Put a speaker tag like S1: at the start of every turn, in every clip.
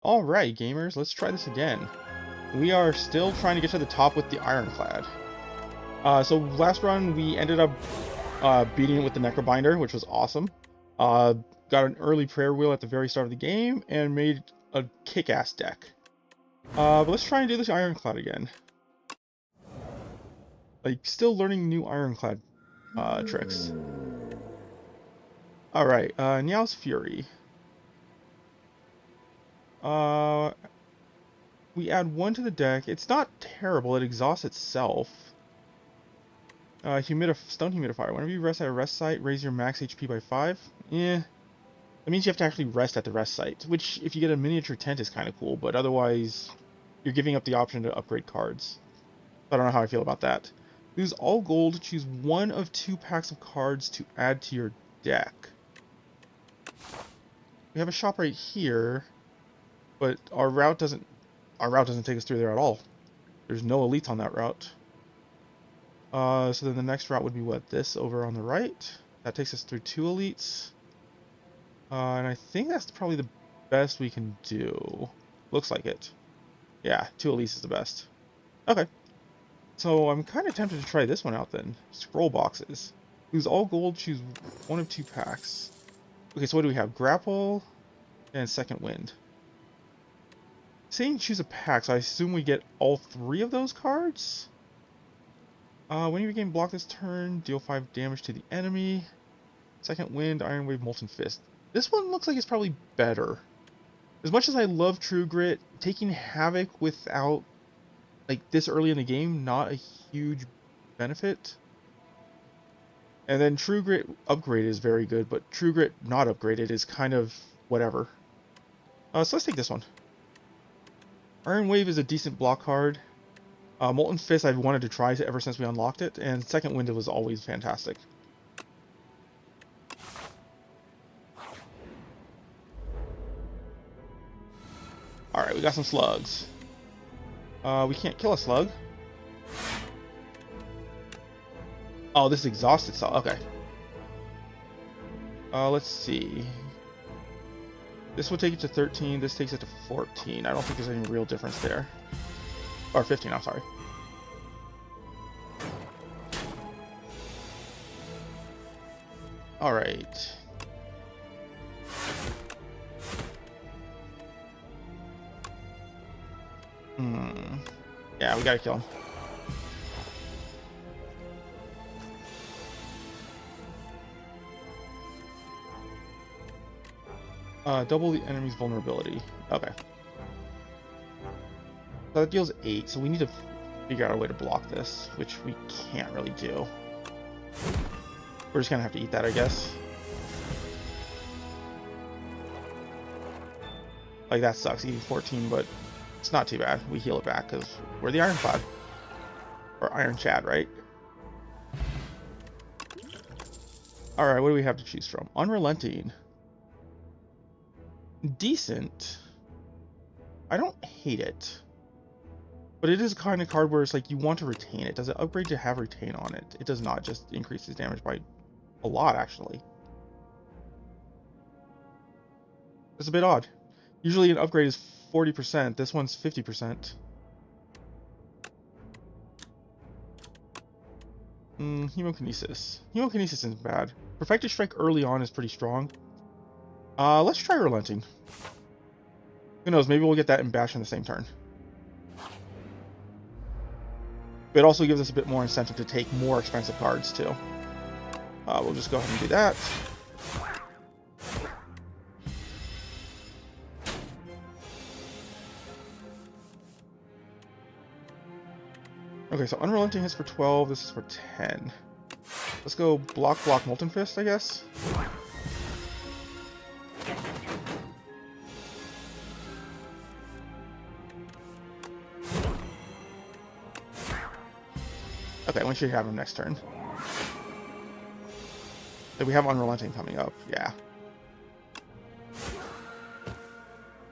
S1: Alright, gamers, let's try this again. We are still trying to get to the top with the Ironclad. So last run we ended up beating it with the Necrobinder, which was awesome. Got an early prayer wheel at the very start of the game, and made a kick-ass deck. But let's try and do this Ironclad again. Like, still learning new Ironclad tricks. Alright, Niao's Fury. We add 1 to the deck. It's not terrible, it exhausts itself. Stone Humidifier. Whenever you rest at a rest site, raise your max HP by 5. Yeah. That means you have to actually rest at the rest site, which, if you get a miniature tent, is kind of cool, but otherwise, you're giving up the option to upgrade cards. I don't know how I feel about that. Lose all gold, choose 1 of 2 packs of cards to add to your deck. We have a shop right here, but our route doesn't take us through there at all. There's no elites on that route. So then the next route would be what? This over on the right. That takes us through 2 elites. And I think that's probably the best we can do. Looks like it. Yeah, 2 elites is the best. Okay. So I'm kind of tempted to try this one out then. Scroll boxes. Lose all gold, choose 1 of 2 packs. Okay, so what do we have? Grapple and Second Wind. Saying choose a pack, so I assume we get all 3 of those cards? When you regain block this turn, deal 5 damage to the enemy. Second Wind, Iron Wave, Molten Fist. This one looks like it's probably better. As much as I love True Grit, taking Havoc without, like, this early in the game, not a huge benefit. And then True Grit upgraded is very good, but True Grit not upgraded is kind of whatever. So let's take this one. Iron Wave is a decent block card. Molten Fist I've wanted to try ever since we unlocked it, and Second Wind was always fantastic. Alright, we got some slugs. We can't kill a slug. Oh, this exhausts itself. Okay. Let's see. This will take it to 13, this takes it to 14. I don't think there's any real difference there. Or 15, I'm sorry. Alright. Yeah, we gotta kill him. Double the enemy's vulnerability. Okay. So that deals 8, so we need to figure out a way to block this, which we can't really do. We're just gonna have to eat that, I guess. Like, that sucks, eating 14, but it's not too bad. We heal it back, because we're the Ironclad. Or Iron Chad, right? Alright, what do we have to choose from? Unrelenting. Decent. I don't hate it. But it is a kind of card where it's like you want to retain it. Does it upgrade to have retain on it? It does not, just increases damage by a lot, actually. It's a bit odd. Usually an upgrade is 40%, this one's 50%. Hemokinesis. Hemokinesis isn't bad. Perfected Strike early on is pretty strong. Let's try Relenting. Who knows, maybe we'll get that and Bash in the same turn. But it also gives us a bit more incentive to take more expensive cards, too. We'll just go ahead and do that. Okay, so Unrelenting hits for 12, this is for 10. Let's go block, Molten Fist, I guess. Okay, we should have him next turn. So we have Unrelenting coming up, yeah.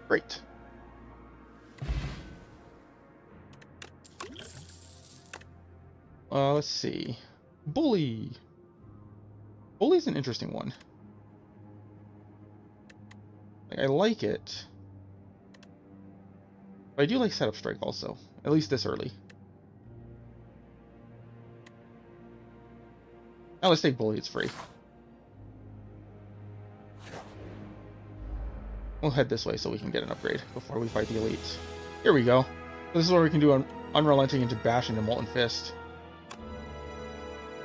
S1: Great. Let's see. Bully. Bully's an interesting one. Like, I like it. But I do like setup strike also, at least this early. Now let's take bully, it's free. We'll head this way so we can get an upgrade before we fight the elites. Here we go. This is where we can do an unrelenting into bash into Molten Fist.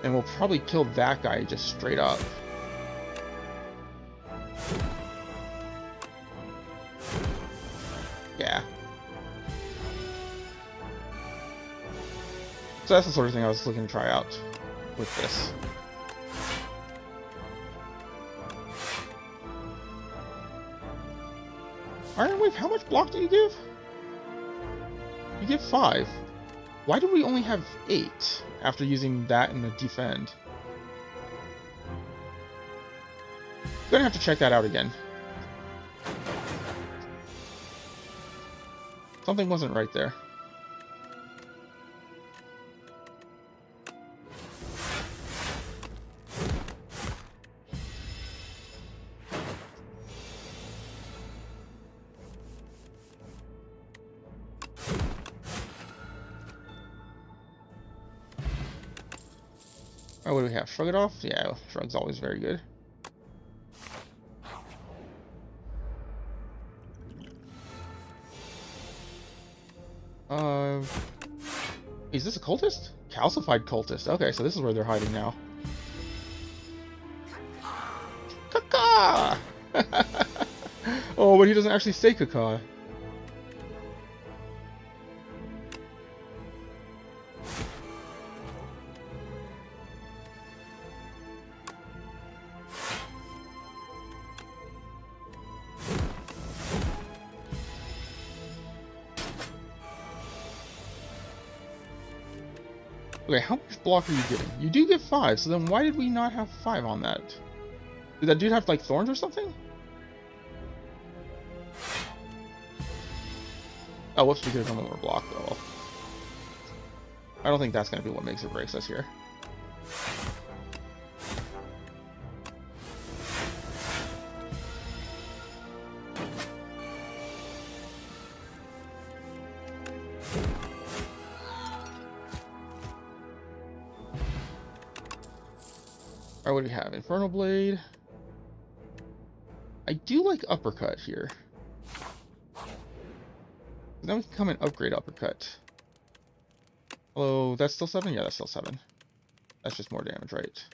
S1: And we'll probably kill that guy just straight up. Yeah. So that's the sort of thing I was looking to try out with this. Iron Wave, how much block do you give? You give 5. Why do we only have 8 after using that in the defend? Gonna have to check that out again. Something wasn't right there. Oh, what do we have? Shrug it off? Yeah, shrug's always very good. Is this a cultist? Calcified cultist. Okay, so this is where they're hiding now. Caca! Oh, but he doesn't actually say caca. Okay, how much block are you giving? You do give 5, so then why did we not have 5 on that? Did that dude have, like, thorns or something? Oh, whoops, we could have done one more block, though. I don't think that's going to be what makes or breaks us here. Alright, what do we have? Infernal Blade. I do like Uppercut here. Then we can come and upgrade Uppercut. Hello, that's still 7? Yeah, that's still 7. That's just more damage, right?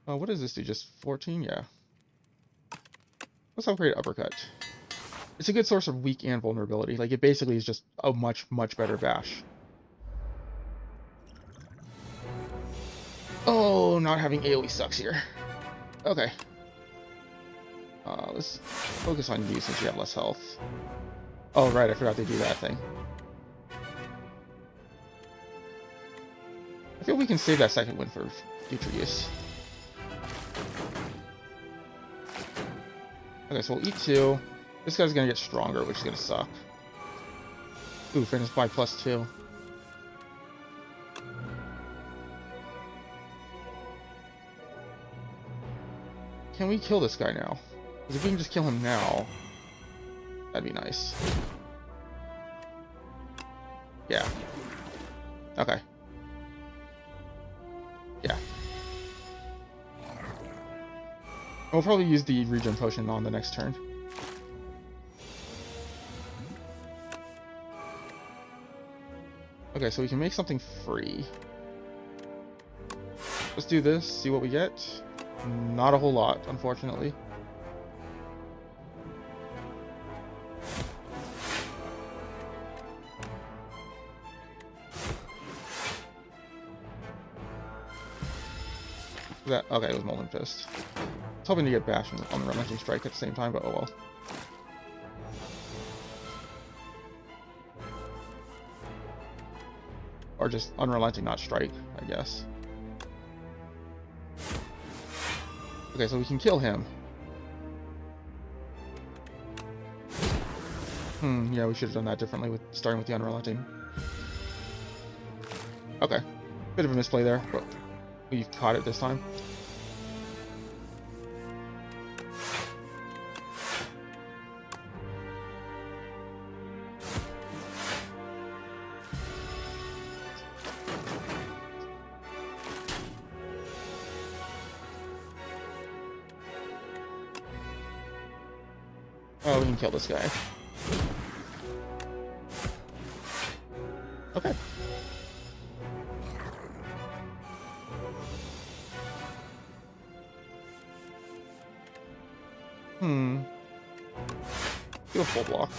S1: What does this do? Just 14? Yeah. Let's upgrade Uppercut. It's a good source of weak and vulnerability. Like, it basically is just a much, much better bash. Oh, not having AoE sucks here. Okay. Let's focus on you since you have less health. Oh, right, I forgot to do that thing. I feel we can save that second wind for future use. Okay, so we'll eat 2. This guy's gonna get stronger, which is gonna suck. Ooh, fitness by +2. Can we kill this guy now? Because if we can just kill him now, that'd be nice. Yeah. Okay. Yeah. We'll probably use the regen potion on the next turn. Okay, so we can make something free. Let's do this, see what we get. Not a whole lot, unfortunately. Okay, it was Molten Fist. I was hoping to get Bash on the Unrelenting Strike at the same time, but oh well. Or just Unrelenting, not Strike, I guess. Okay, so we can kill him. Yeah, we should have done that differently with starting with the Unrelenting. Okay. Bit of a misplay there, but we've caught it this time. Oh, we can kill this guy. Okay. Do a full block.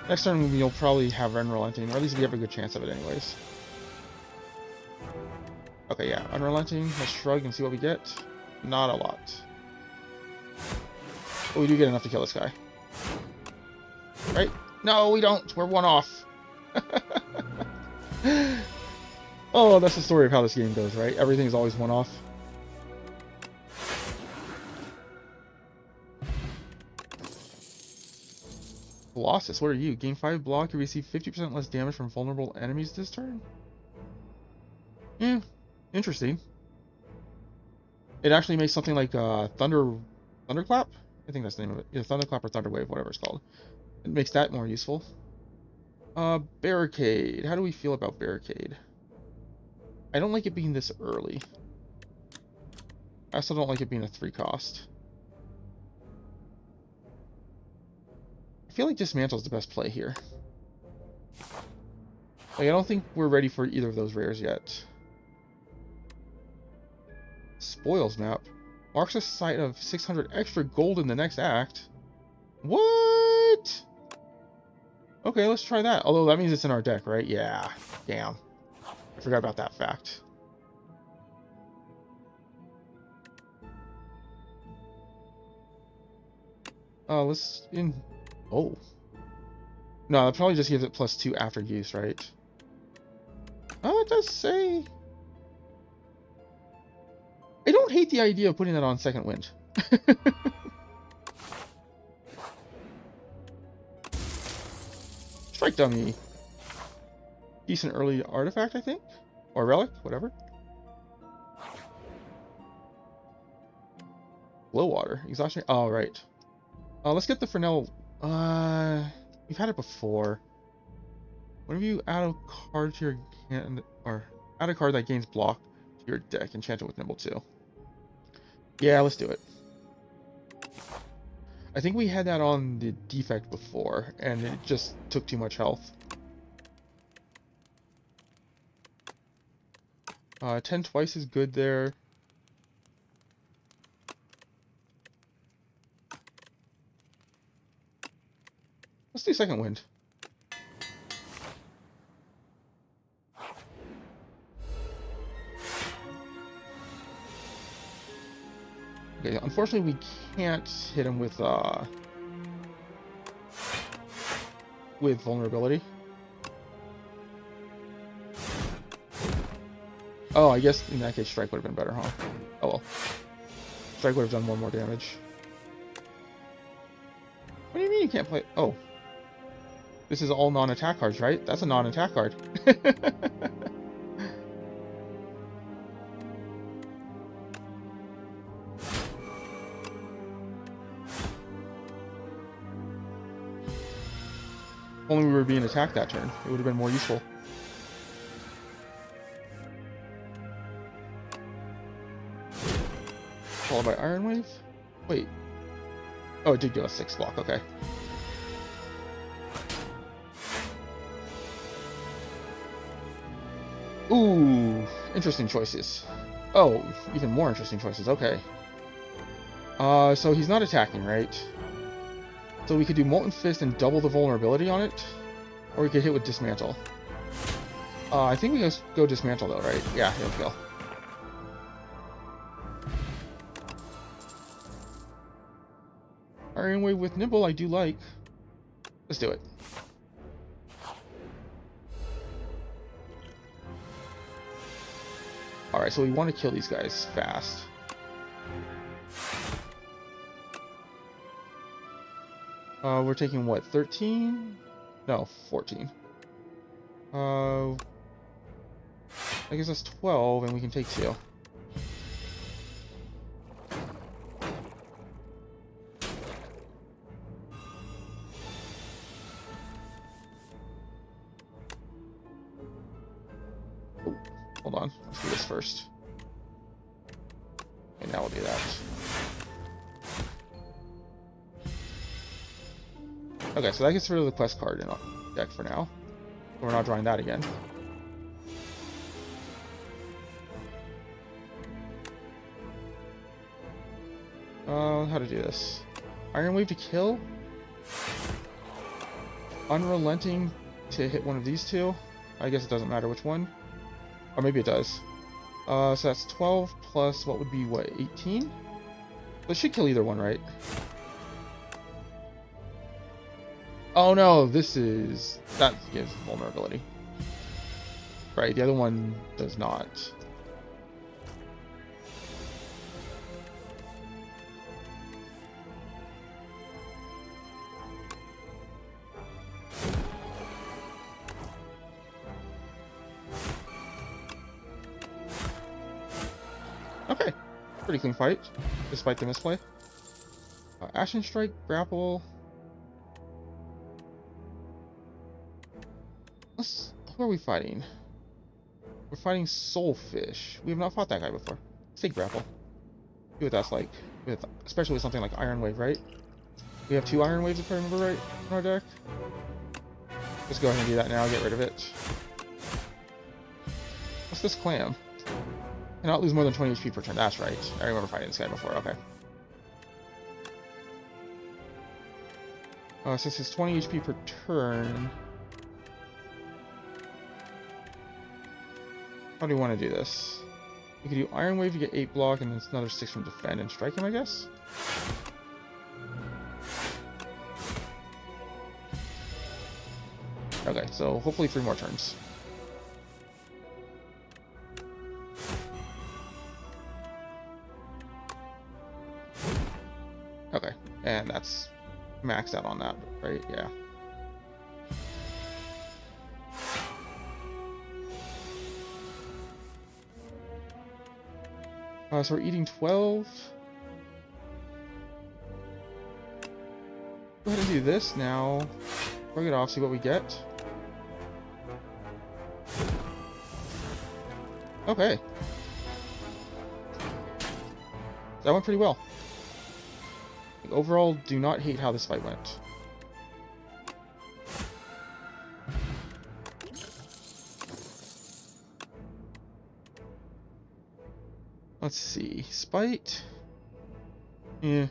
S1: Next turn you'll probably have Unrelenting, or at least we have a good chance of it anyways. Okay, yeah, Unrelenting, let's shrug and see what we get. Not a lot. But we do get enough to kill this guy. Right? No, we don't! We're one off! Oh, that's the story of how this game goes, right? Everything's always one off. Colossus, what are you? Gain 5 block, you receive 50% less damage from vulnerable enemies this turn? Yeah, interesting. It actually makes something like Thunderclap? I think that's the name of it. Either Thunderclap or Thunderwave, whatever it's called. It makes that more useful. Barricade. How do we feel about Barricade? I don't like it being this early. I also don't like it being a 3 cost. I feel like Dismantle is the best play here. Like, I don't think we're ready for either of those rares yet. Spoils map. Marks a site of 600 extra gold in the next act. What? Okay, let's try that. Although that means it's in our deck, right? Yeah. Damn. I forgot about that fact. Let's in... Oh. No, that probably just gives it +2 after use, right? Oh, it does say... I don't hate the idea of putting that on Second Wind. Strike Dummy. Decent early artifact, I think? Or relic, whatever. Glow Water. Exhaustion. Oh, right. Let's get the Fresnel. We've had it before. Whenever you add a card to your hand, or add a card that gains block to your deck, enchant it with Nimble 2. Yeah, let's do it. I think we had that on the defect before, and it just took too much health. 10 twice is good there. Let's do Second Wind. Okay, unfortunately we can't hit him with vulnerability. Oh, I guess in that case Strike would have been better, huh? Oh well. Strike would have done more damage. What do you mean you can't play? Oh. This is all non-attack cards, right? That's a non-attack card. Only we were being attacked that turn. It would have been more useful. Followed by Iron Wave? Wait. Oh, it did give us 6 block, okay. Ooh, interesting choices. Oh, even more interesting choices, okay. So he's not attacking, right? So we could do Molten Fist and double the vulnerability on it, or we could hit with Dismantle. I think we can go Dismantle though, right? Yeah, here we go. Iron Wave with Nimble, I do like. Let's do it. Alright, so we want to kill these guys fast. We're taking what, 13? No, 14. I guess that's 12, and we can take 2. Oh, hold on, let's do this first. And now we'll do that. Okay, so that gets rid of the quest card in our deck for now. We're not drawing that again. How to do this? Iron Wave to kill. Unrelenting to hit one of these two. I guess it doesn't matter which one. Or maybe it does. So that's 12 plus what would be, what, 18? But it should kill either one, right? Oh no, that gives vulnerability. Right, the other one does not. Okay, pretty clean fight, despite the misplay. Ashen Strike, Grapple. Who are we fighting? We're fighting Soulfish. We have not fought that guy before. Let's take Grapple. See what that's like, especially with something like Iron Wave, right? We have 2 Iron Waves, if I remember right, in our deck. Let's go ahead and do that now, get rid of it. What's this clam? Cannot lose more than 20 HP per turn. That's right. I remember fighting this guy before. Okay. Since it's 20 HP per turn... How do you want to do this? You can do Iron Wave to get 8 block, and then it's another 6 from defend and strike him, I guess? Okay, so hopefully 3 more turns. Okay, and that's maxed out on that, right? Yeah. So we're eating 12. Go ahead and do this now. Plug it off, see what we get. Okay. That went pretty well. Overall, do not hate how this fight went. Let's see. Spite. Yeah.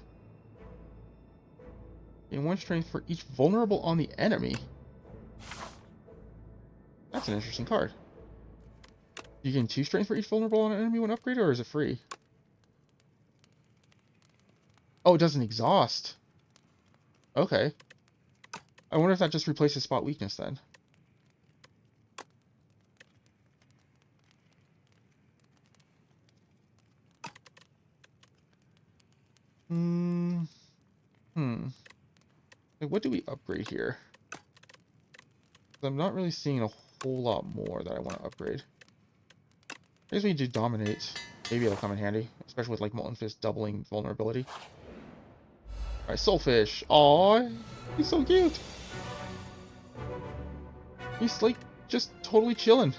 S1: Gain 1 strength for each vulnerable on the enemy. That's an interesting card. You gain 2 strength for each vulnerable on an enemy when upgraded, or is it free? Oh, it doesn't exhaust. Okay. I wonder if that just replaces spot weakness then. Like, what do we upgrade here? I'm not really seeing a whole lot more that I want to upgrade. I guess we do Dominate. Maybe it'll come in handy, especially with like Molten Fist doubling vulnerability. Alright, Soulfish. Aww, he's so cute. He's like just totally chilling.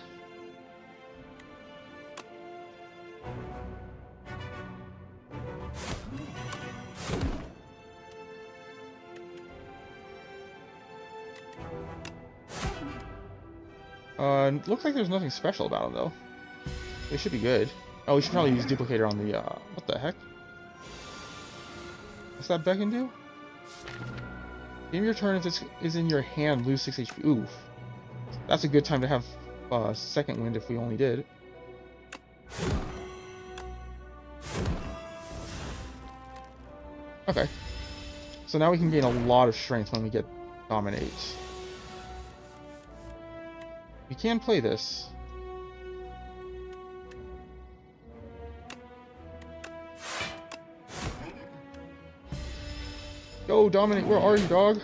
S1: Looks like there's nothing special about him though. They should be good. Oh, we should probably use Duplicator on the, what the heck? What's that beacon do? Game your turn if this is in your hand, lose 6 HP. Oof. That's a good time to have, second wind if we only did. Okay. So now we can gain a lot of strength when we get Dominate. We can play this. Go, Dominate, where are you, dog?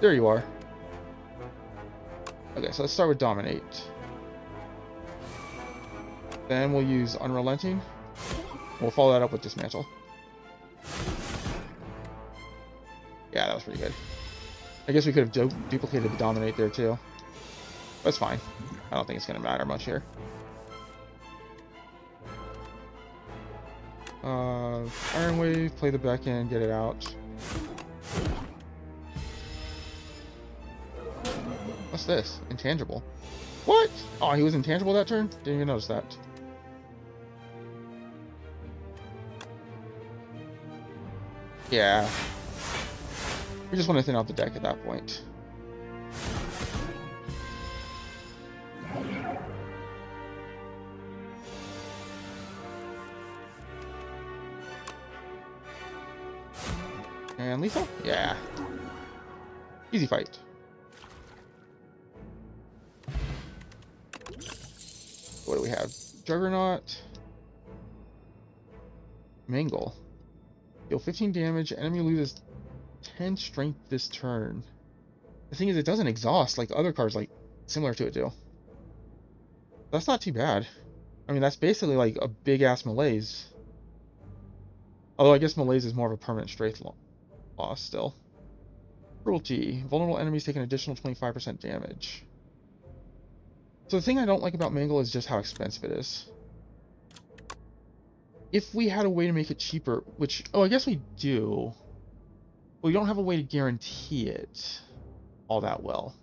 S1: There you are. Okay, so let's start with Dominate. Then we'll use Unrelenting. We'll follow that up with Dismantle. Yeah, that was pretty good. I guess we could have duplicated the Dominate there too. That's fine. I don't think it's going to matter much here. Iron Wave, play the back end, get it out. What's this? Intangible. What? Oh, he was intangible that turn? Didn't even notice that. Yeah. We just want to thin out the deck at that point. And lethal? Yeah. Easy fight. What do we have? Juggernaut. Mangle. Deal 15 damage. Enemy loses 10 strength this turn. The thing is, it doesn't exhaust like other cards like similar to it do. That's not too bad. I mean, that's basically like a big-ass malaise. Although I guess malaise is more of a permanent strength loss still. Cruelty. Vulnerable enemies take an additional 25% damage. So the thing I don't like about Mangle is just how expensive it is. If we had a way to make it cheaper, which... Oh, I guess we do. But we don't have a way to guarantee it all that well.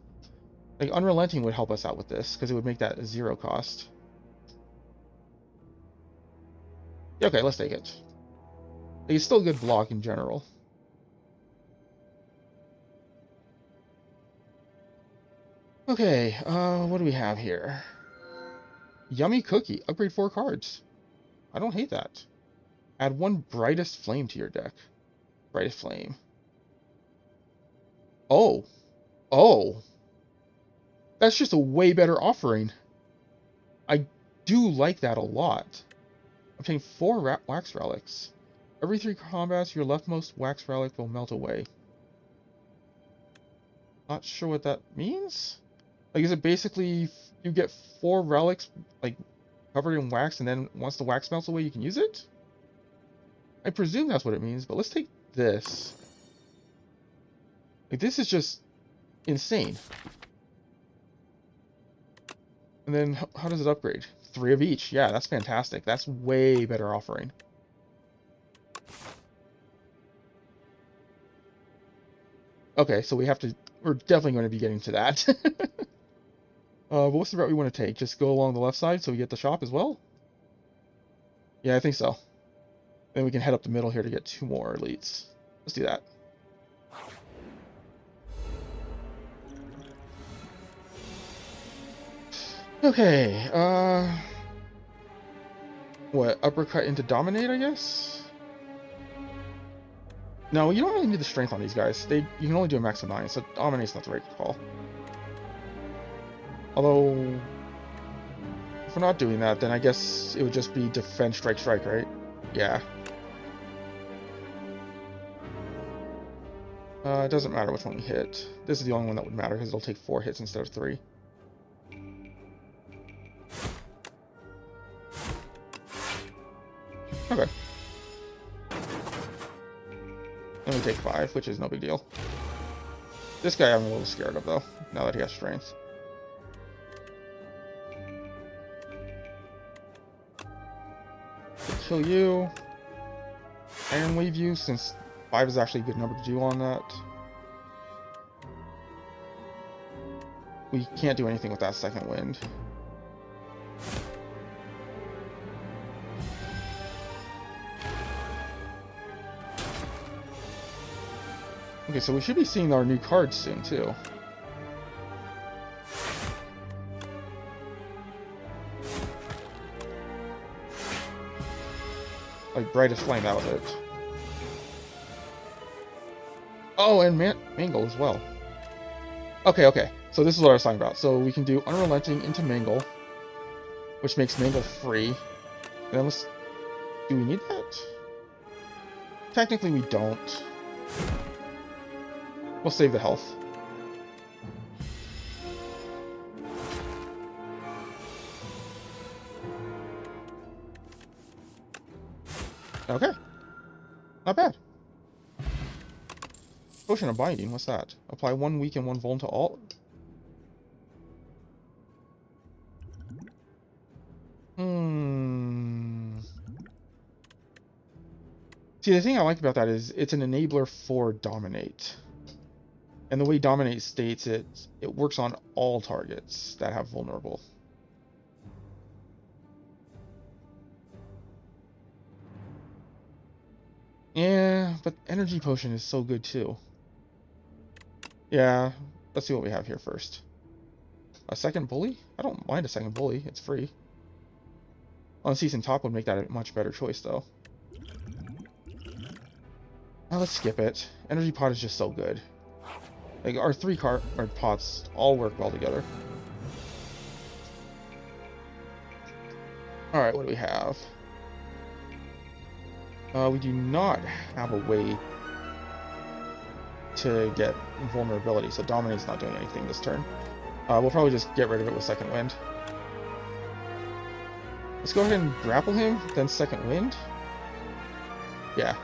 S1: Like, Unrelenting would help us out with this, because it would make that a 0 cost. Yeah, okay, let's take it. Like, it's still a good block in general. Okay, what do we have here? Yummy Cookie. Upgrade 4 cards. I don't hate that. Add 1 Brightest Flame to your deck. Brightest Flame. Oh. Oh. That's just a way better offering. I do like that a lot. Obtain 4 Wax Relics. Every 3 combats, your leftmost Wax Relic will melt away. Not sure what that means? Like, is it basically you get 4 relics, like, covered in wax, and then once the wax melts away, you can use it? I presume that's what it means, but let's take this. Like, this is just insane. And then, how does it upgrade? 3 of each. Yeah, that's fantastic. That's way better offering. Okay, so we're definitely going to be getting to that. But what's the route we want to take? Just go along the left side so we get the shop as well? Yeah, I think so. Then we can head up the middle here to get 2 more elites. Let's do that. Okay, what, uppercut into dominate, I guess? No, you don't really need the strength on these guys. You can only do a max of 9, so dominate's not the right call. Although, if we're not doing that, then I guess it would just be defense, strike, strike, right? Yeah. It doesn't matter which one we hit. This is the only one that would matter, because it'll take 4 hits instead of 3. Okay. And we take 5, which is no big deal. This guy I'm a little scared of, though, now that he has strength. Kill you. Iron Wave you, since 5 is actually a good number to do on that. We can't do anything with that second wind. Okay, so we should be seeing our new cards soon, too. Like, Brightest Flame, that was it. Oh, and Mangle as well. Okay, okay. So this is what I was talking about. So we can do Unrelenting into Mangle, which makes Mangle free. And then let's... Do we need that? Technically, we don't. We'll save the health. Okay. Not bad. Potion of Binding, what's that? Apply 1 weak and 1 vuln to all. See, the thing I like about that is it's an enabler for Dominate. And the way Dominate states it works on all targets that have vulnerable. Yeah, but Energy Potion is so good too. Yeah, let's see what we have here first. A second bully? I don't mind a second bully. It's free. Unseasoned Top would make that a much better choice, though. Now let's skip it. Energy Pot is just so good. Like, our our pots all work well together. Alright, what do we have? We do not have a way to get vulnerability, so Dominate's not doing anything this turn. We'll probably just get rid of it with Second Wind. Let's go ahead and grapple him, then Second Wind. Yeah.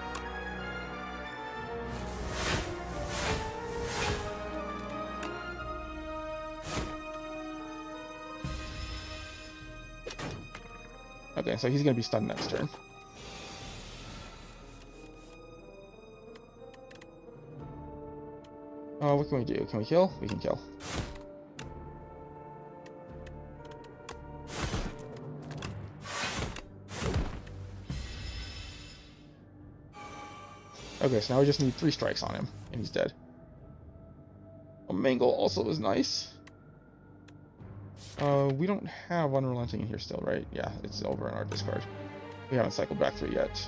S1: Okay, so he's going to be stunned next turn. What can we do? Can we kill? We can kill. Okay, so now we just need 3 strikes on him, and he's dead. A Mangle also is nice. We don't have Unrelenting in here still, right? Yeah, it's over in our discard. We haven't cycled back through yet.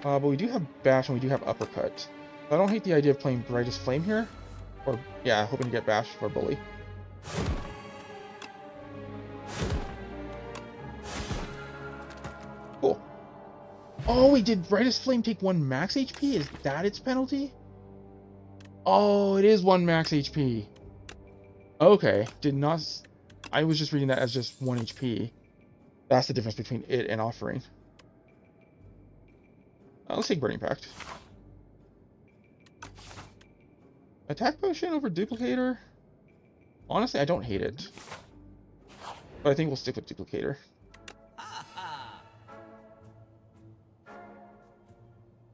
S1: But we do have Bash and we do have Uppercut. I don't hate the idea of playing Brightest Flame here. Or, yeah, hoping to get Bash for Bully. Cool. Oh, wait, did Brightest Flame take 1 max HP? Is that its penalty? Oh, it is 1 max HP. Okay, did not... I was just reading that as just 1 HP. That's the difference between it and Offering. Let's take Burning Pact. Attack Potion over Duplicator? Honestly, I don't hate it. But I think we'll stick with Duplicator.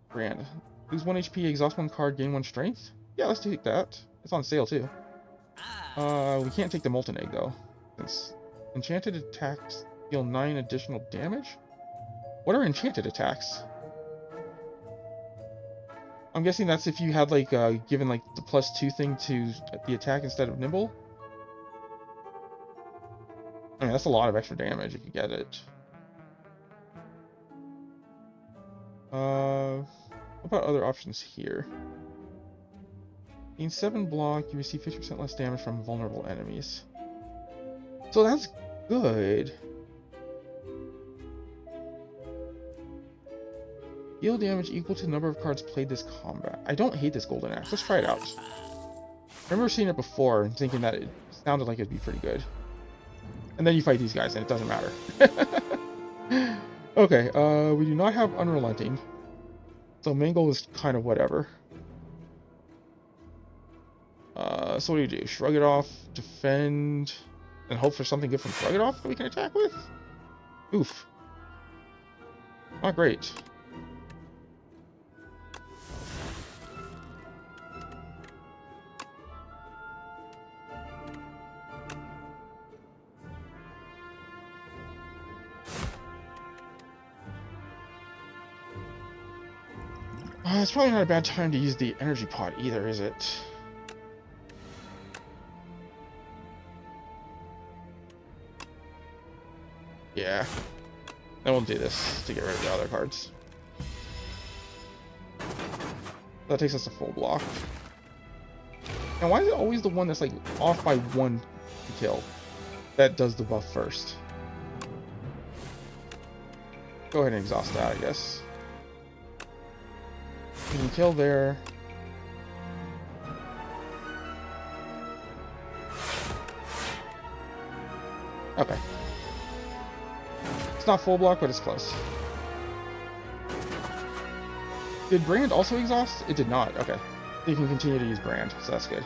S1: Grand. Lose 1 HP, exhaust 1 card, gain 1 strength? Yeah, let's take that. It's on sale too. We can't take the Molten Egg though. Since enchanted attacks deal 9 additional damage? What are enchanted attacks? I'm guessing that's if you had like given like the +2 thing to the attack instead of nimble. I mean, that's a lot of extra damage if you get it. What about other options here? In 7 block, you receive 50% less damage from vulnerable enemies. So that's good. Deal damage equal to the number of cards played this combat. I don't hate this Golden Axe. Let's try it out. I remember seeing it before and thinking that it sounded like it'd be pretty good. And then you fight these guys and it doesn't matter. Okay, we do not have Unrelenting. So Mangle is kind of whatever. So what do? Shrug it off, defend, and hope for something good from Shrug it off that we can attack with? Oof. Not great. It's probably not a bad time to use the energy pot either, is it? Yeah. Then we'll do this to get rid of the other cards. That takes us to full block. Now, why is it always the one that's like off by 1 to kill that does the buff first? Go ahead and exhaust that, I guess. You can kill there. Okay. It's not full block, but it's close. Did Brand also exhaust? It did not. Okay. You can continue to use Brand, so that's good.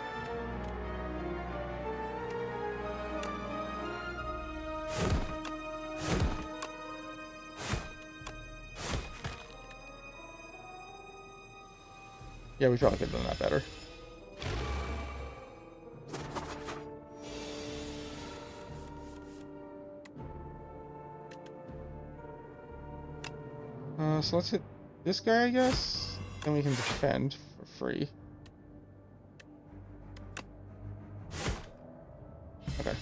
S1: Yeah, we probably could have done that better. So let's hit this guy, I guess. Then we can defend for free. Okay.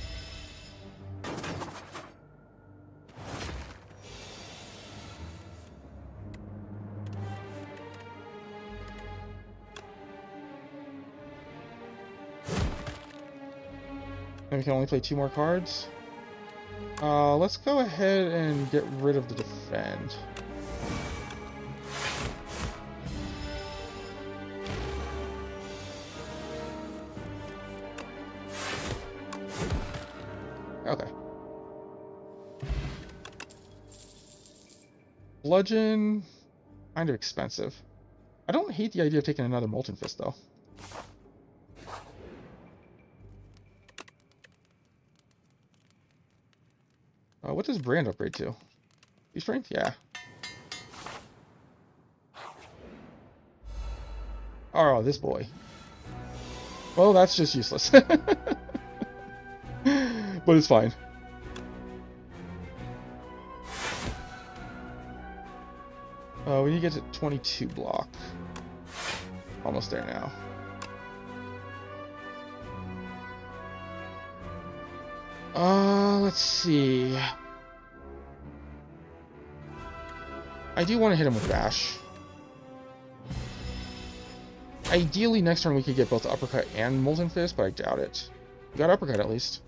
S1: And we can only play 2 more cards. Let's go ahead and get rid of the defend. Okay. Bludgeon, kind of expensive. I don't hate the idea of taking another Molten Fist, though. What does Brand upgrade to? Strength? Yeah. Oh, this boy. Well, that's just useless. But it's fine. We need to get to 22 block. Almost there now. Let's see. I do want to hit him with Bash. Ideally, next turn we could get both Uppercut and Molten Fist, but I doubt it. We got Uppercut at least.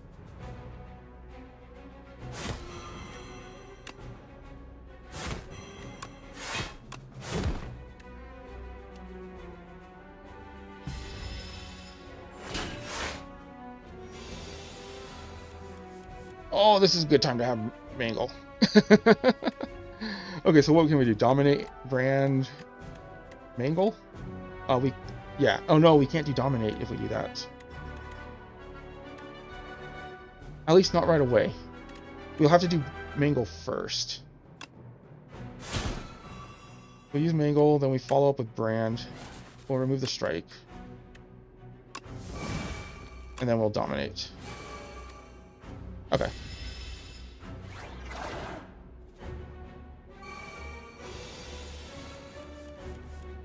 S1: Oh, this is a good time to have Mangle. Okay, so what can we do? Dominate, Brand, Mangle? Yeah. Oh no, we can't do Dominate if we do that. At least not right away. We'll have to do Mangle first. We'll use Mangle, then we follow up with Brand. We'll remove the strike. And then we'll Dominate. Okay.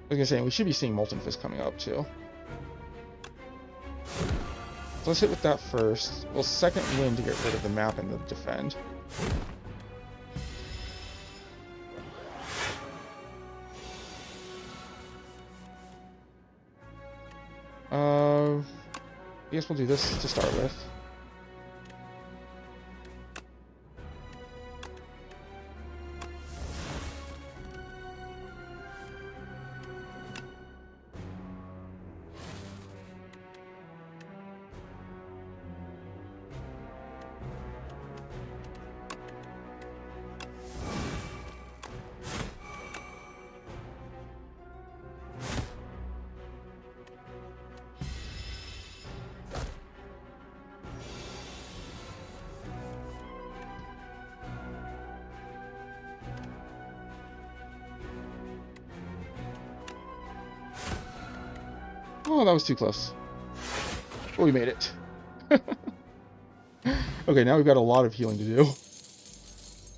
S1: I was gonna say, we should be seeing Molten Fist coming up, too. So let's hit with that first. We'll second wind to get rid of the map and the defend. I guess we'll do this to start with. Oh, that was too close. But we made it. Okay, now we've got a lot of healing to do.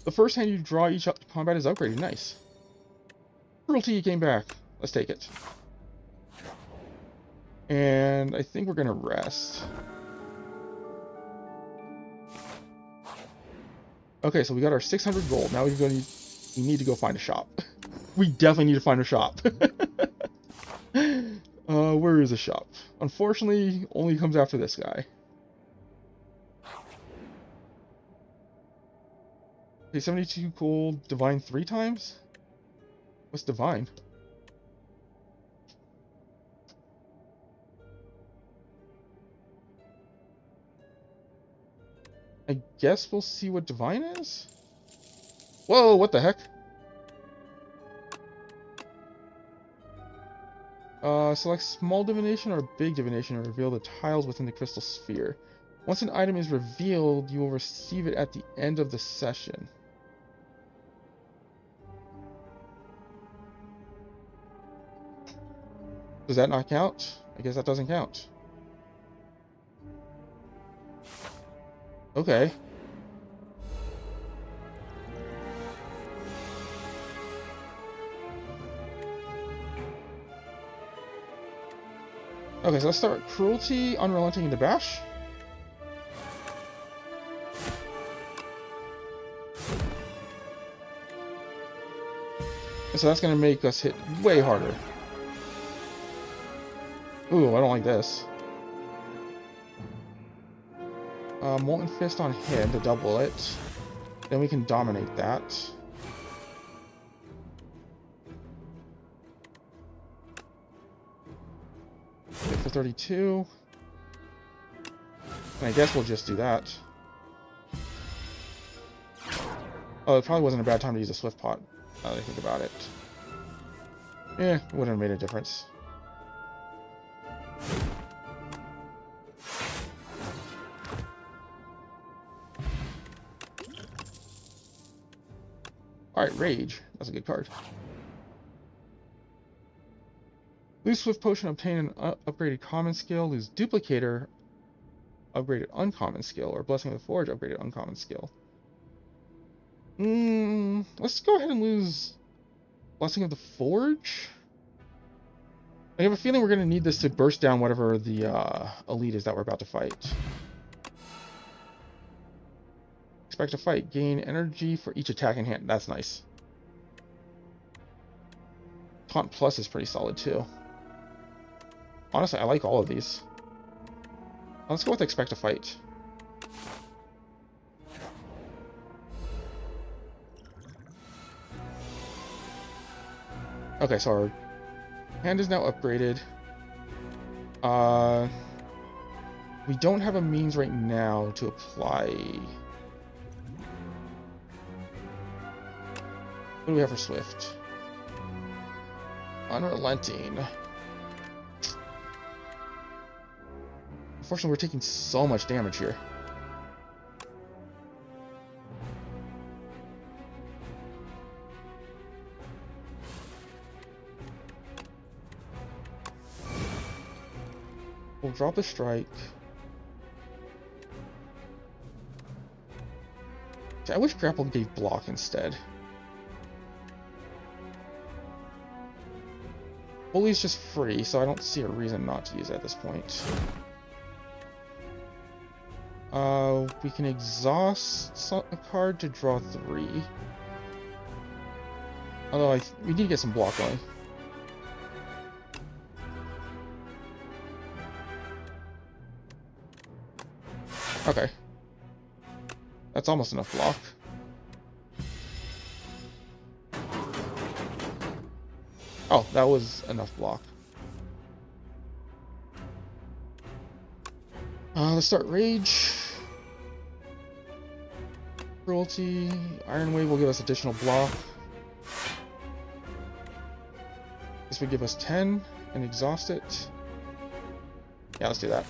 S1: The first hand you draw each combat is upgraded. Nice. Cruelty came back. Let's take it. And I think we're going to rest. Okay, so we got our 600 gold. Now we need to go find a shop. We definitely need to find a shop. Where is the shop? Unfortunately, only comes after this guy. Okay, 72 gold, divine 3 times? What's divine? I guess we'll see what divine is? Whoa, what the heck? Select small divination or big divination and reveal the tiles within the crystal sphere. Once an item is revealed, you will receive it at the end of the session. Does that not count? I guess that doesn't count. Okay. Okay, so let's start with Cruelty, Unrelenting, and Bash. And so that's going to make us hit way harder. Ooh, I don't like this. Molten Fist on hit to double it. Then we can dominate that. Hit for 32. And I guess we'll just do that. Oh, it probably wasn't a bad time to use a Swift Pot, now that I think about it. Eh, it wouldn't have made a difference. Alright, Rage. That's a good card. Lose Swift Potion, obtain an upgraded common skill. Lose Duplicator, upgraded uncommon skill. Or Blessing of the Forge, upgraded uncommon skill. Let's go ahead and lose Blessing of the Forge. I have a feeling we're going to need this to burst down whatever the elite is that we're about to fight. Expect to fight. Gain energy for each attack in hand. That's nice. Taunt Plus is pretty solid too. Honestly, I like all of these. Let's go with Expect to Fight. Okay, so our hand is now upgraded. We don't have a means right now to apply. What do we have for Swift? Unrelenting. Unfortunately, we're taking so much damage here. We'll drop a strike. I wish Grapple gave block instead. Bully's just free, so I don't see a reason not to use it at this point. We can exhaust a card to draw 3. Although we need to get some block going. Okay. That's almost enough block. Oh, that was enough block. Let's start Rage. Cruelty. Iron Wave will give us additional block. This would give us 10 and exhaust it. Yeah, let's do that.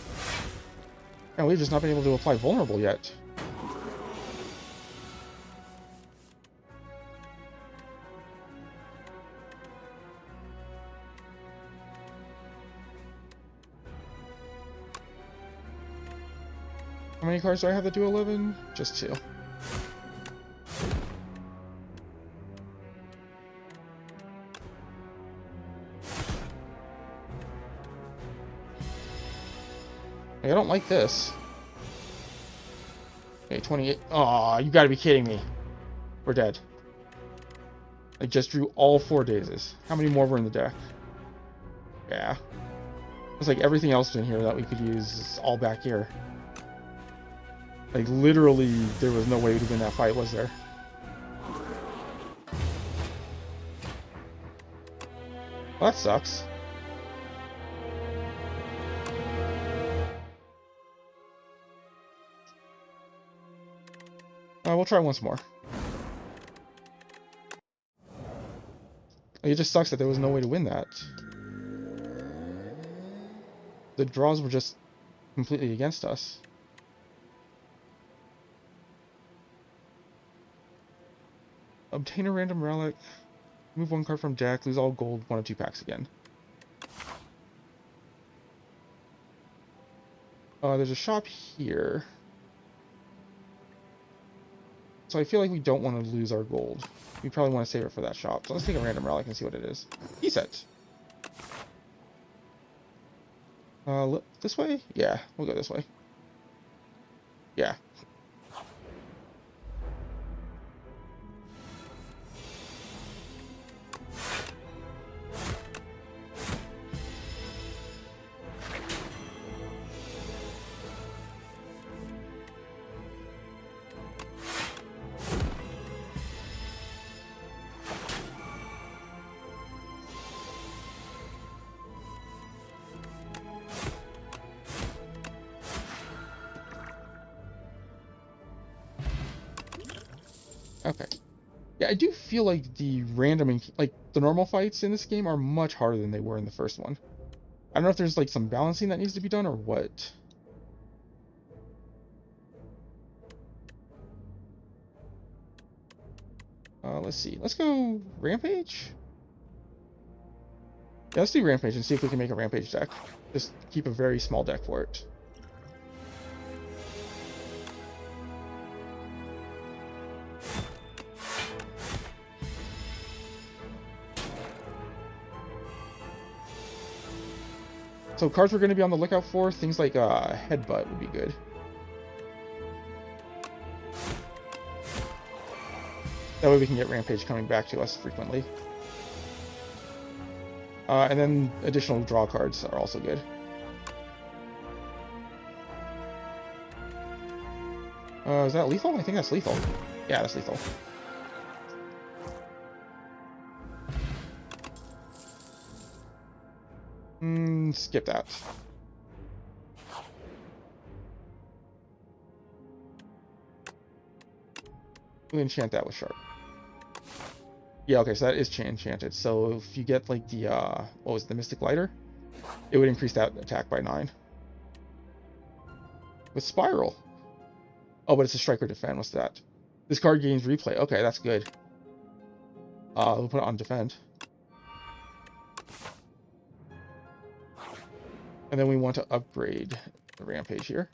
S1: And we've just not been able to apply Vulnerable yet. How many cards do I have that do 11? Just 2. I don't like this. Okay, 28. Aw, you gotta be kidding me. We're dead. I just drew all 4 dazes. How many more were in the deck? Yeah. It's like everything else in here that we could use is all back here. Like, literally, there was no way to win that fight, was there? Well, that sucks. We'll try once more. It just sucks that there was no way to win that. The draws were just completely against us. Obtain a random relic. Move 1 card from deck. Lose all gold 1 of 2 packs again. There's a shop here. So I feel like we don't want to lose our gold. We probably want to save it for that shop. So let's take a random relic and see what it is. Reset. This way? Yeah, we'll go this way. Yeah. Okay. Yeah, I do feel like the like the normal fights in this game are much harder than they were in the first one. I don't know if there's like some balancing that needs to be done or what. Let's see. Let's go Rampage? Yeah, let's do Rampage and see if we can make a Rampage deck. Just keep a very small deck for it. So cards we're going to be on the lookout for, things like Headbutt would be good. That way we can get Rampage coming back to us frequently. And then additional draw cards are also good. Is that lethal? I think that's lethal. Yeah, that's lethal. Skip that. We'll enchant that with Sharp. Yeah, okay, so that is enchanted. So if you get like the, what was it, the Mystic Lighter? It would increase that attack by 9. With Spiral. Oh, but it's a Striker Defend. What's that? This card gains replay. Okay, that's good. We'll put it on Defend. And then we want to upgrade the Rampage here.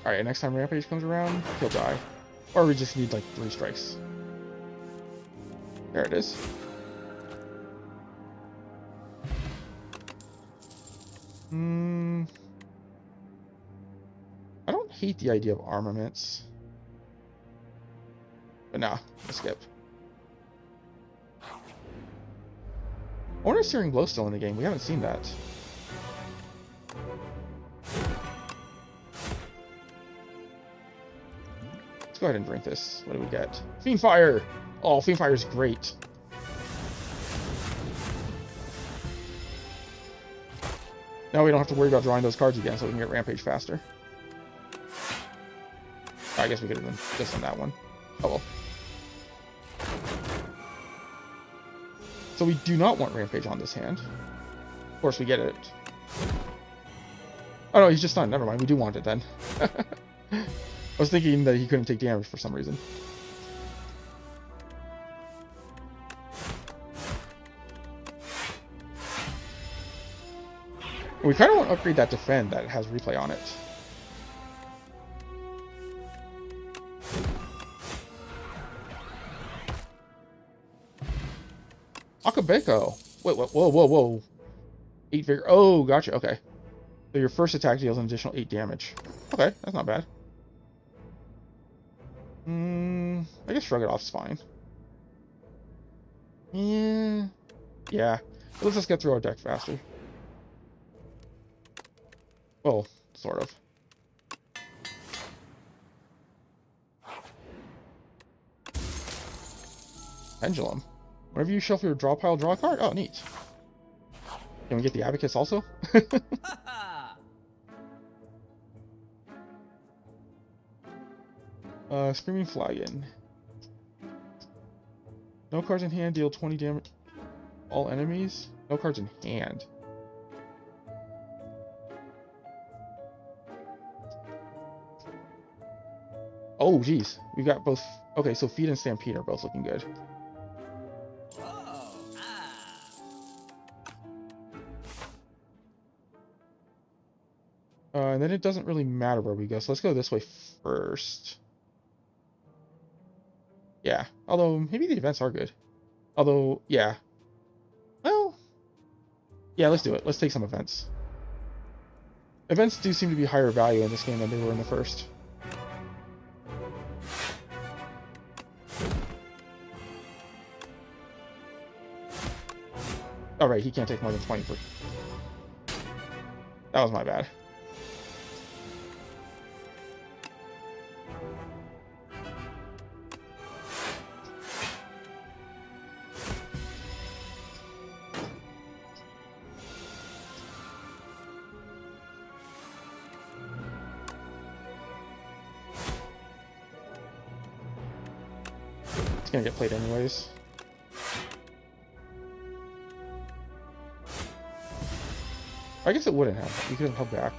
S1: Alright, next time Rampage comes around, he'll die. Or we just need like 3 strikes. There it is. I don't hate the idea of armaments. But nah, let's skip. I wonder if Searing Blow's still in the game. We haven't seen that. Let's go ahead and drink this. What do we get? Fiend Fire! Oh, Fiend Fire is great. Now we don't have to worry about drawing those cards again, so we can get Rampage faster. I guess we could have just done that one. Oh well. So we do not want Rampage on this hand. Of course, we get it. Oh no, he's just stunned. Never mind, we do want it then. I was thinking that he couldn't take damage for some reason. We kind of want to upgrade that Defend that has replay on it. Akabeko. Wait, whoa. 8 vigor. Oh, gotcha. Okay. So your first attack deals an additional 8 damage. Okay, that's not bad. I guess Shrug It Off is fine. Yeah. Let's just get through our deck faster. Well, sort of. Pendulum. Whenever you shuffle your draw pile, draw a card. Oh, neat. Can we get the Abacus also? Screaming Flagon. No cards in hand, deal 20 damage. All enemies? No cards in hand. Oh, geez. We've got both. Okay, so Feed and Stampede are both looking good. And then it doesn't really matter where we go, so let's go this way first. Yeah, although maybe the events are good. Although, yeah. Well, yeah, let's do it. Let's take some events. Events do seem to be higher value in this game than they were in the first. Oh, right, he can't take more than 20 per... That was my bad. It's gonna get played anyways. I guess it wouldn't have. You could have held back.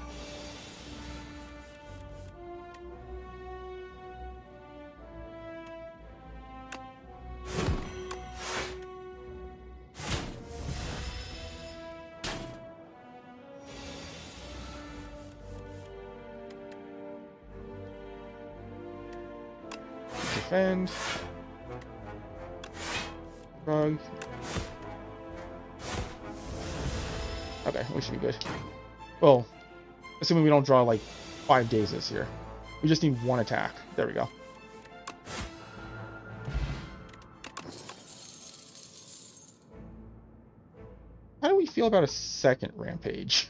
S1: Defend. Rug. Okay, we should be good. Well, assuming we don't draw like 5 days this year. We just need 1 attack. There we go. How do we feel about a second Rampage?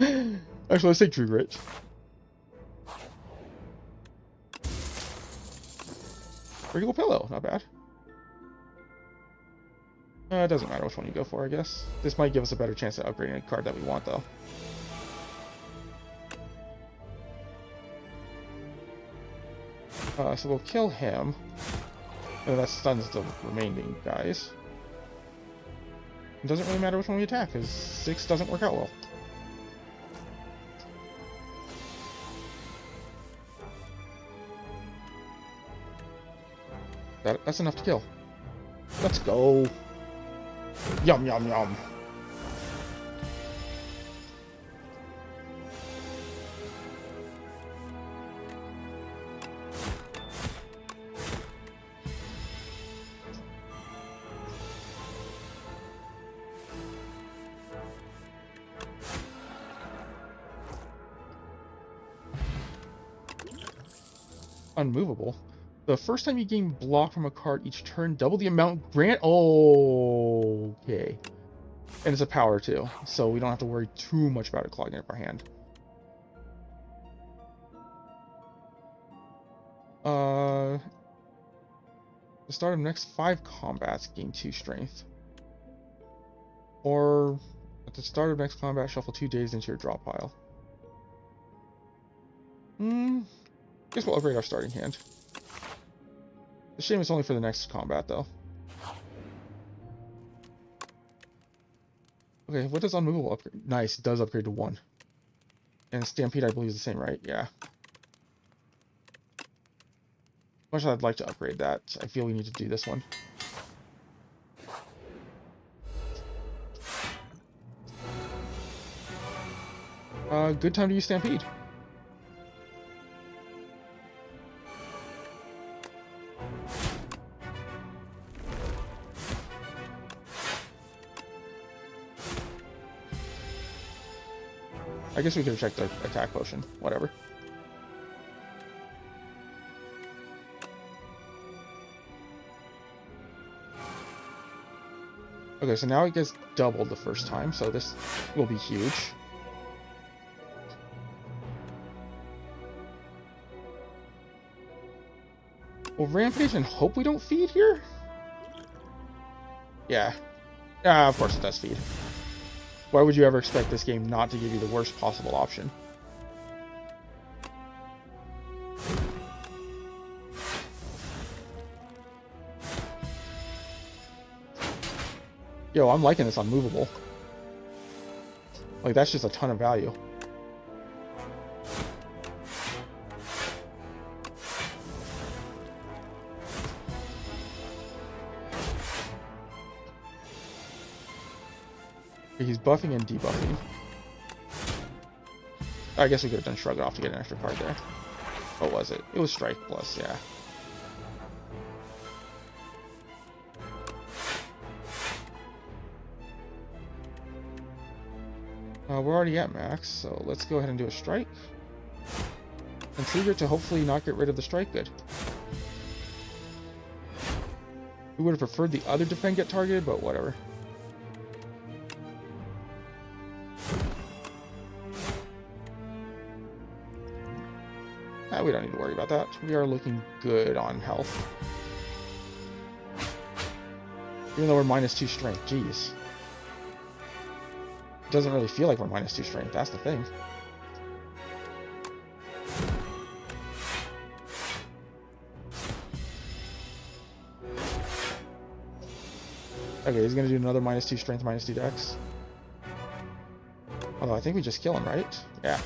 S1: Actually, let's take True Grit. Regal Pillow, not bad. It doesn't matter which one you go for, I guess. This might give us a better chance at upgrading a card that we want, though. So we'll kill him. And that stuns the remaining guys. It doesn't really matter which one we attack, because 6 doesn't work out well. That's enough to kill. Let's go. Yum, yum, yum. Unmovable. The first time you gain block from a card each turn, double the amount grant. Oh, okay. And it's a power too, so we don't have to worry too much about it clogging up our hand. The start of next 5 combats, gain 2 strength. Or at the start of next combat, shuffle 2 days into your draw pile. Guess we'll upgrade our starting hand. It's a shame it's only for the next combat, though. Okay, what does Unmovable upgrade? Nice, it does upgrade to 1. And Stampede, I believe, is the same, right? Yeah. Much as I'd like to upgrade that, I feel we need to do this one. Good time to use Stampede. I guess we could have checked the attack potion. Whatever. Okay, so now it gets doubled the first time, so this will be huge. We'll Rampage and hope we don't feed here? Yeah. Of course it does feed. Why would you ever expect this game not to give you the worst possible option? Yo, I'm liking this Unmovable. Like, that's just a ton of value. He's buffing and debuffing. I guess we could have done Shrug It Off to get an extra card there. What was it? It was Strike Plus, yeah. We're already at max, so let's go ahead and do a strike. And trigger to hopefully not get rid of the strike good. We would have preferred the other defend get targeted, but whatever. We don't need to worry about that. We are looking good on health. Even though we're -2 strength, jeez. It doesn't really feel like we're -2 strength, that's the thing. Okay, he's gonna do another -2 strength, -2 dex. Although I think we just kill him, right? Yeah.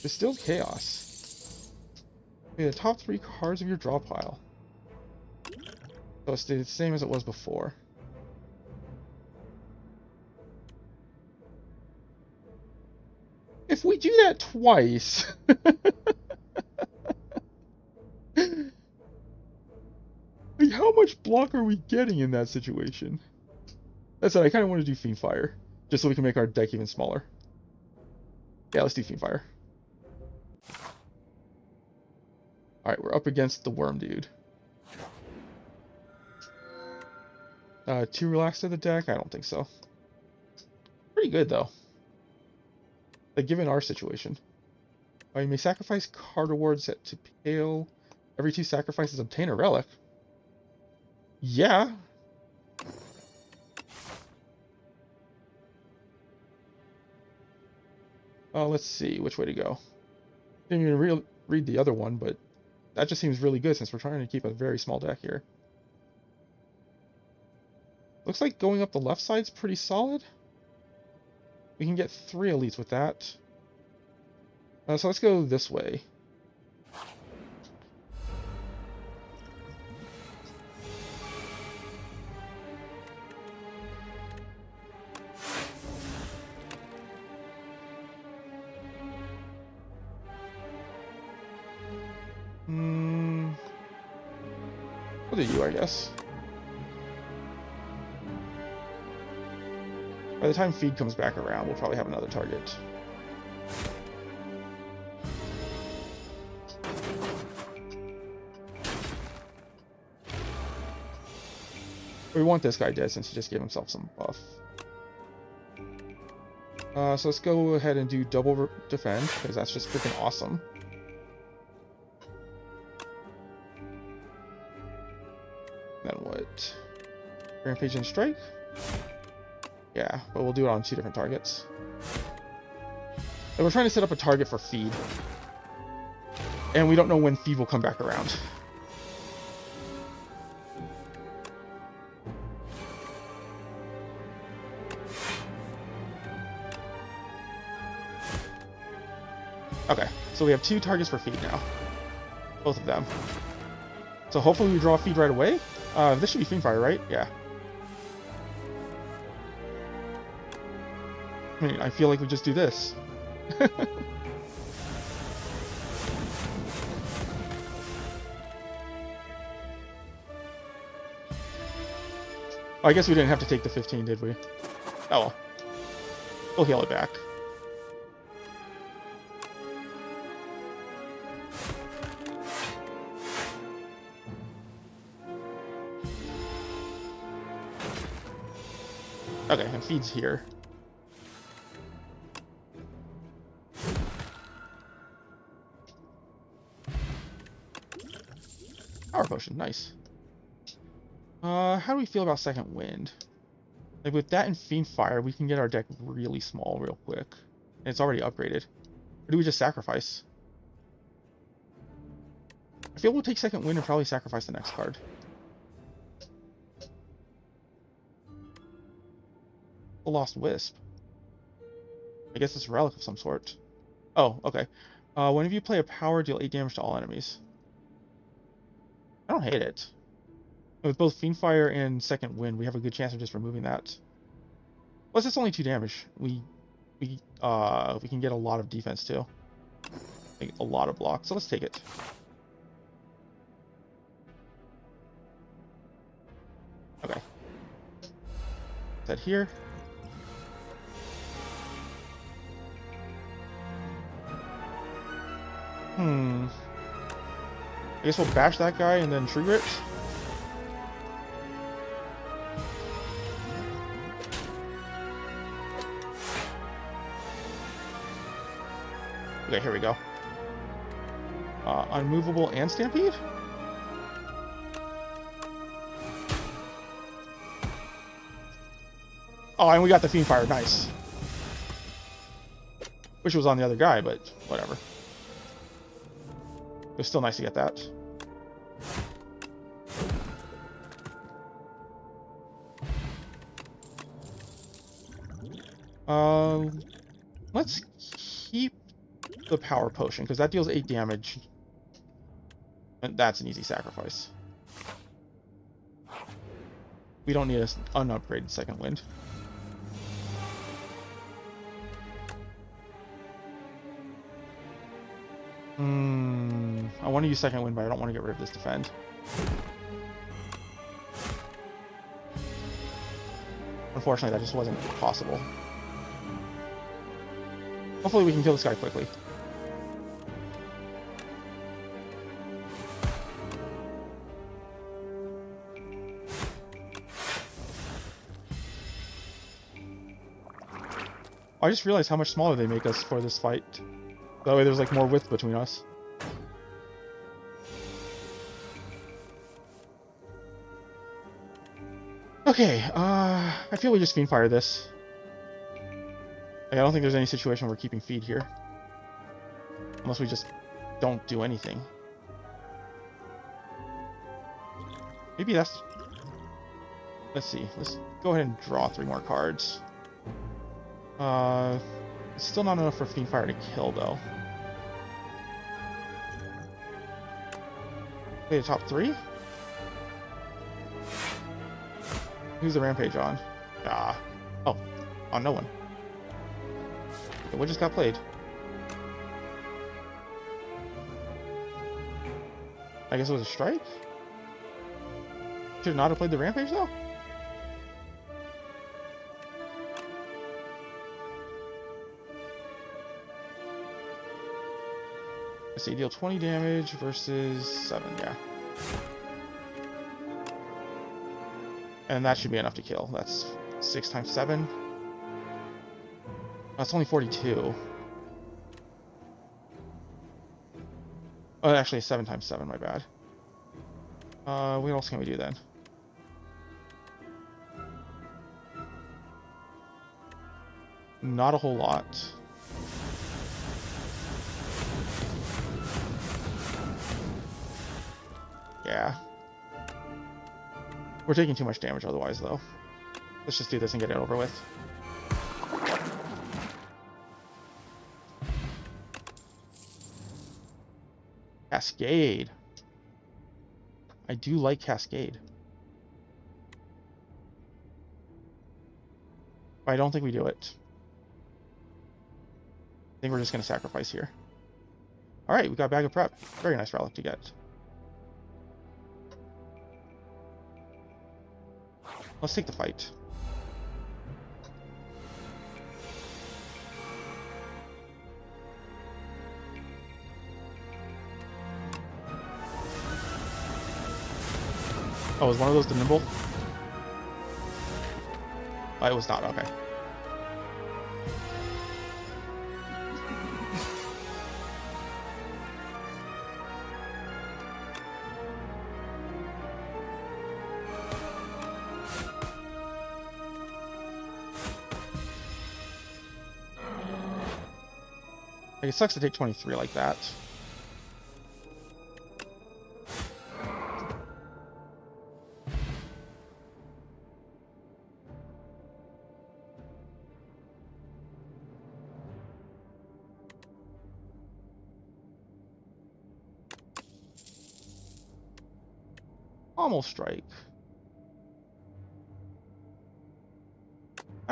S1: It's still chaos. Okay, the top 3 cards of your draw pile. So it's the same as it was before. If we do that twice... like, how much block are we getting in that situation? That said, I kind of want to do Fiend Fire. Just so we can make our deck even smaller. Yeah, let's do Fiend Fire. Alright, we're up against the worm dude. 2 relax to the deck? I don't think so. Pretty good, though. Like, given our situation. You may sacrifice card rewards set to pale. Every 2 sacrifices obtain a relic. Yeah. Let's see which way to go. Didn't even read the other one, but that just seems really good since we're trying to keep a very small deck here. Looks like going up the left side's pretty solid. We can get 3 elites with that. So let's go this way. What are you, I guess? By the time feed comes back around, we'll probably have another target. We want this guy dead since he just gave himself some buff. So let's go ahead and do double defend, because that's just freaking awesome. Then what? Rampage and strike? Yeah, but we'll do it on 2 different targets. And we're trying to set up a target for feed. And we don't know when feed will come back around. Okay, so we have 2 targets for feed now. Both of them. So hopefully we draw feed right away. This should be Fiend Fire, right? Yeah. I mean, I feel like we just do this. Oh, I guess we didn't have to take the 15, did we? Oh well. We'll heal it back. Okay, and feed's here. Power potion, nice. How do we feel about second wind? Like with that and Fiend Fire, we can get our deck really small real quick. And it's already upgraded. Or do we just sacrifice? I feel we'll take second wind and probably sacrifice the next card. The Lost Wisp. I guess it's a relic of some sort. Oh, okay. Whenever you play a power, deal 8 damage to all enemies. I don't hate it. With both Fiendfire and Second Wind, we have a good chance of just removing that. Plus, it's only 2 damage. We can get a lot of defense too. Like, a lot of blocks. So let's take it. Okay. Set here. I guess we'll bash that guy and then trigger it. Okay, here we go. Unmovable and Stampede? Oh, and we got the Fiendfire. Nice. Wish it was on the other guy, but whatever. It was still nice to get that. Let's keep the Power Potion, because that deals 8 damage. And that's an easy sacrifice. We don't need an unupgraded Second Wind. I want to use Second Wind, but I don't want to get rid of this defend. Unfortunately, that just wasn't possible. Hopefully we can kill this guy quickly. I just realized how much smaller they make us for this fight. That way there's like more width between us. Okay, I feel we just Fiendfire this. Like, I don't think there's any situation where we're keeping feed here. Unless we just don't do anything. Maybe that's... Let's see. Let's go ahead and draw 3 more cards. It's still not enough for Fiendfire to kill, though. Okay, the top 3? Who's the Rampage on? Oh, on no one. Okay, what just got played? I guess it was a strike? Should not have played the Rampage, though? Let's see, deal 20 damage versus 7, yeah. And that should be enough to kill. That's 6 times 7. That's only 42. Oh, actually, 7 times 7, my bad. What else can we do then? Not a whole lot. Yeah. We're taking too much damage otherwise, though. Let's just do this and get it over with. Cascade. I do like Cascade. But I don't think we do it. I think we're just going to sacrifice here. Alright, we got Bag of Prep. Very nice relic to get. Let's take the fight. Oh, was one of those the nimble? Oh, it was not, okay. Like, it sucks to take 23 like that. Almost strike.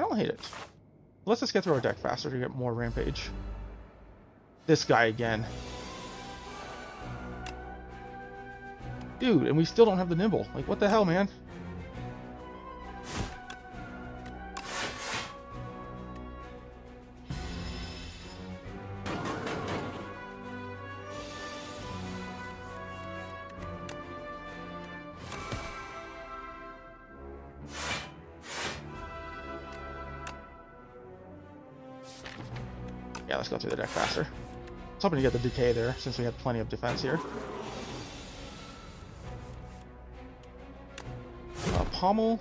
S1: don't hate it. Let's just get through our deck faster to get more rampage. This guy again. Dude, and we still don't have the nimble. Like, what the hell, man? Yeah, let's go through the deck faster. I was hoping to get the decay there, since we had plenty of defense here. Pommel,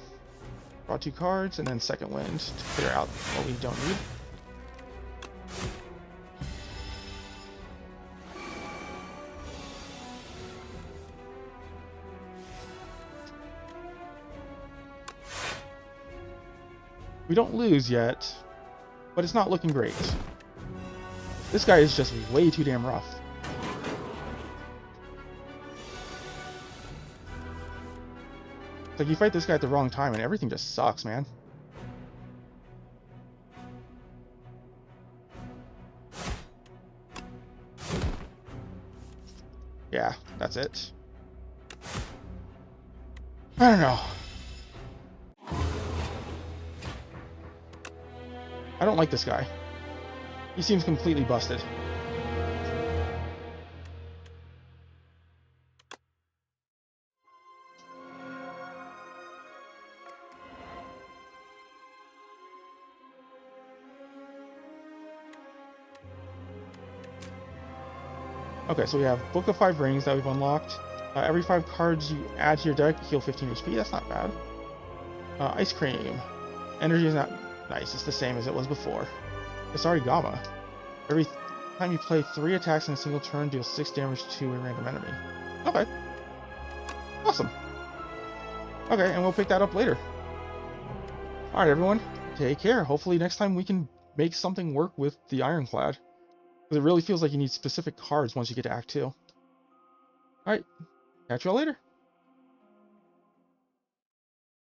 S1: draw 2 cards, and then second wind to clear out what we don't need. We don't lose yet, but it's not looking great. This guy is just way too damn rough. It's like you fight this guy at the wrong time and everything just sucks, man. Yeah, that's it. I don't know. I don't like this guy. He seems completely busted. Okay, so we have Book of 5 Rings that we've unlocked. Every 5 cards you add to your deck heal 15 HP. That's not bad. Ice Cream. Energy is not nice. It's the same as it was before. Asari Gama. Every time you play 3 attacks in a single turn, deal 6 damage to a random enemy. Okay. Awesome. Okay, and we'll pick that up later. Alright, everyone. Take care. Hopefully next time we can make something work with the Ironclad. Because it really feels like you need specific cards once you get to Act 2. Alright, catch y'all later.